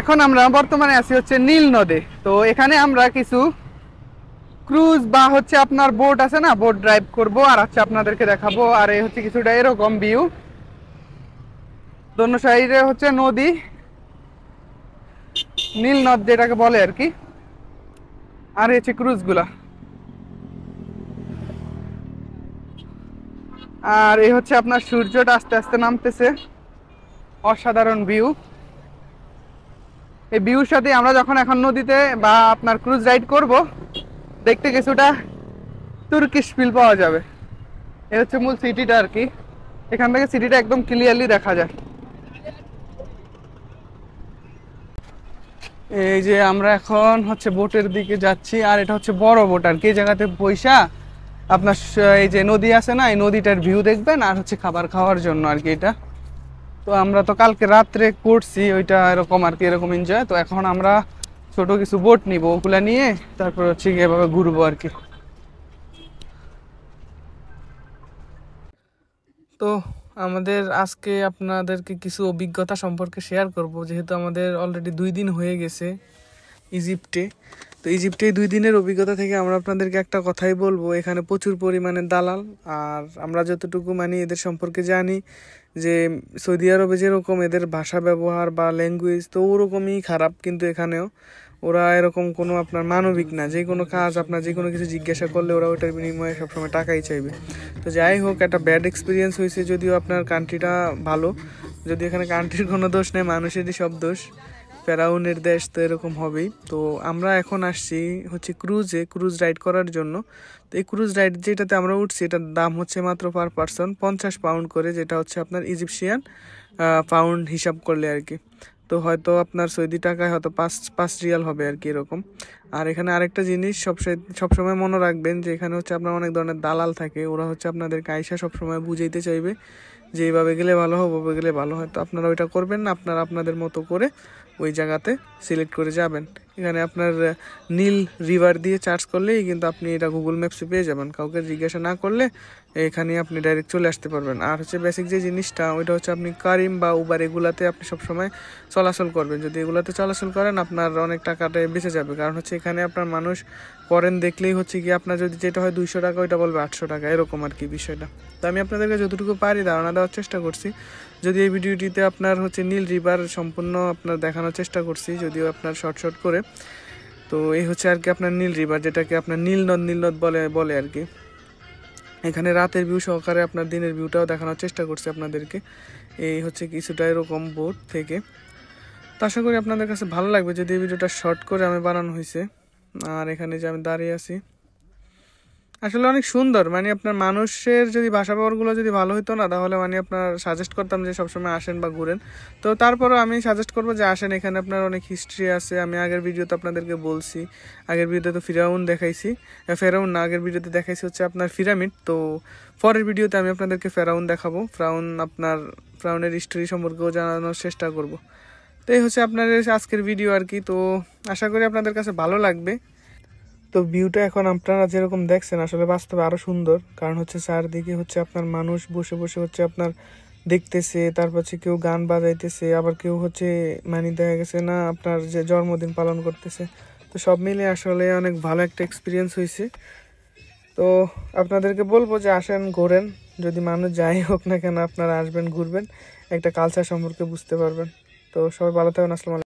এখন আমরা বর্তমানে আছি হচ্ছে নীল নদে। তো এখানে আমরা কিছু ক্রুজ বা হচ্ছে আপনার বোট আছে না, বোট ড্রাইভ করব আর হচ্ছে আপনাদেরকে দেখাবো। আর এই হচ্ছে কিছুটা এরকম ভিউ, দোনো সাইডে হচ্ছে নদী, নীল নদ যেটাকে বলে আর কি। আর এই হচ্ছে ক্রুজ গুলা। আর এই হচ্ছে আপনার সূর্যটা আস্তে আস্তে নামতেছে, অসাধারণ ভিউ। এই ভিউর সাথে আমরা যখন এখন নদীতে বা আপনার ক্রুজ রাইড করব, দেখতে কিছুটা তুর্কিশ ফিল পাওয়া যাবে। এ হচ্ছে মূল সিটিটা আর কি। এখান থেকে সিটিটা একদম ক্লিয়ারলি দেখা যায়। এই যে আমরা এখন হচ্ছে বোটের দিকে যাচ্ছি, আর এটা হচ্ছে বড় বোট আর কি। এই জায়গাতে পয়সা আপনার এই যে নদী আছে না, এই নদীটার ভিউ দেখবেন আর হচ্ছে খাবার খাওয়ার জন্য আর কি এটা। তো আমরা তো কালকে রাত্রে করছি ওইটা এরকম আর কি, এরকম এনজয়। তো এখন আমরা ছোট কিছু বোট নিব, ওগুলা নিয়ে তারপর হচ্ছে এভাবে ঘুরবো আর কি। তো আমাদের আজকে আপনাদেরকে কিছু অভিজ্ঞতা সম্পর্কে শেয়ার করব, যেহেতু আমাদের অলরেডি 2 দিন হয়ে গেছে ইজিপ্টে। তো ইজিপ্টে 2 দিনের অভিজ্ঞতা থেকে আমরা আপনাদেরকে একটা কথাই বলবো, এখানে প্রচুর পরিমাণে দালাল। আর আমরা যতটুকু মানে এদের সম্পর্কে জানি যে সৌদি আরবে যেরকম এদের ভাষা ব্যবহার বা ল্যাঙ্গুয়েজ, তো ওরকমই খারাপ কিন্তু এখানেও। ওরা এরকম কোনো আপনার মানবিক না, যে কোনো কাজ আপনার যে কোনো কিছু জিজ্ঞাসা করলে ওরা ওইটার বিনিময়ে সবসময় টাকাই চাইবে। তো যাই হোক, একটা ব্যাড এক্সপিরিয়েন্স হয়েছে, যদিও আপনার কান্ট্রিটা ভালো, যদি এখানে কান্ট্রির কোনো দোষ নেই, মানুষেরই সব দোষ। ফেরাউনের দেশ তো এরকম হবেই। তো আমরা এখন আসছি হচ্ছে ক্রুজ রাইড করার জন্য। তো এই ক্রুজ রাইড যেটাতে আমরা উঠছি, এটার দাম হচ্ছে মাত্র পার পারসন 50 পাউন্ড করে, যেটা হচ্ছে আপনার ইজিপশিয়ান পাউন্ড হিসাব করলে আর কি। তো হয়তো আপনার সৌদি টাকায় হয়তো পাঁচ রিয়াল হবে আর কি এরকম। আর এখানে আরেকটা জিনিস সবসময় মনে রাখবেন, যে এখানে হচ্ছে আপনার অনেক ধরনের দালাল থাকে। ওরা হচ্ছে আপনাদেরকে আইসা সবসময় বুঝাইতে চাইবে যে এইভাবে গেলে ভালো হয়, ওভাবে গেলে ভালো হয়। তো আপনারা ওইটা করবেন না, আপনারা আপনাদের মতো করে ওই জায়গাতে সিলেক্ট করে যাবেন। এখানে আপনার নীল রিভার দিয়ে চার্জ করলেই কিন্তু আপনি এটা গুগল ম্যাপসে পেয়ে যাবেন, কাউকে জিজ্ঞাসা না করলে এখানে আপনি ডাইরেক্ট চলে আসতে পারবেন। আর হচ্ছে বেসিক যে জিনিসটা, ওইটা হচ্ছে আপনি কারিম বা উবার এগুলাতে আপনি সবসময় চলাচল করবেন। যদি এগুলাতে চলাচল করেন, আপনার অনেক টাকাটাই বেঁচে যাবে। কারণ হচ্ছে এখানে আপনার মানুষ করেন দেখলেই হচ্ছে কি, আপনার যদি যেটা হয় 200 টাকা, ওইটা বলবে 800 টাকা, এরকম আর কি বিষয়টা। তো আমি আপনাদেরকে যতটুকু পারি ধারণা দেওয়ার চেষ্টা করছি। যদি এই ভিডিওটিতে আপনার হচ্ছে নীল রিভার সম্পূর্ণ আপনার দেখানোর চেষ্টা করছি, যদিও আপনার শর্ট করে। তো এই হচ্ছে আর কি আপনার নীল রিভার, যেটাকে আপনার নীল নদ বলে আর কি। এখানে রাতের ভিউ সহকারে আপনার দিনের ভিউটাও দেখানোর চেষ্টা করছি আপনাদেরকে। এই হচ্ছে কিছুটা এরকম বোট থেকে। তো আশা করি আপনাদের কাছে ভালো লাগবে যদি এই ভিডিওটা শর্ট করে আমি বানানো হয়েছে। আর এখানে যে আমি দাঁড়িয়ে আছি, আসলে অনেক সুন্দর। মানে আপনার মানুষের যদি ভাষা ব্যবহারগুলো যদি ভালো হতো না, তাহলে মানে আপনার সাজেস্ট করতাম যে সবসময় আসেন বা ঘুরেন। তো তারপরও আমি সাজেস্ট করবো যে আসেন, এখানে আপনার অনেক হিস্ট্রি আছে। আমি আগের ভিডিওতে আপনাদেরকে বলছি, আগের ভিডিওতে তো ফেরাউন না, আগের ভিডিওতে দেখাইছি হচ্ছে আপনার পিরামিড। তো পরের ভিডিওতে আমি আপনাদেরকে ফেরাউন দেখাবো, ফেরাউনের হিস্ট্রি সম্পর্কেও জানানোর চেষ্টা করব। তো এই হচ্ছে আপনাদের আজকের ভিডিও আর কি। তো আশা করি আপনাদের কাছে ভালো লাগবে। তো ভিউটা এখন আপনারা যেরকম দেখছেন, আসলে বাস্তবে আরো সুন্দর। কারণ হচ্ছে চারদিকে হচ্ছে আপনার মানুষ বসে বসে হচ্ছে আপনার দেখতেছে, তারপর হচ্ছে কেউ গান বাজাইতেছে, আবার কেউ হচ্ছে মানে দেখা গেছে না আপনার যে জন্মদিন পালন করতেছে। তো সব মিলে আসলে অনেক ভালো একটা এক্সপিরিয়েন্স হয়েছে। তো আপনাদেরকে বলবো যে আসেন, ঘোরেন। যদি মানুষ যাই হোক না কেন, আপনারা আসবেন, ঘুরবেন, একটা কালচার সম্পর্কে বুঝতে পারবেন। তো সবাই ভালো থাকবেন। আসসালামু আলাইকুম।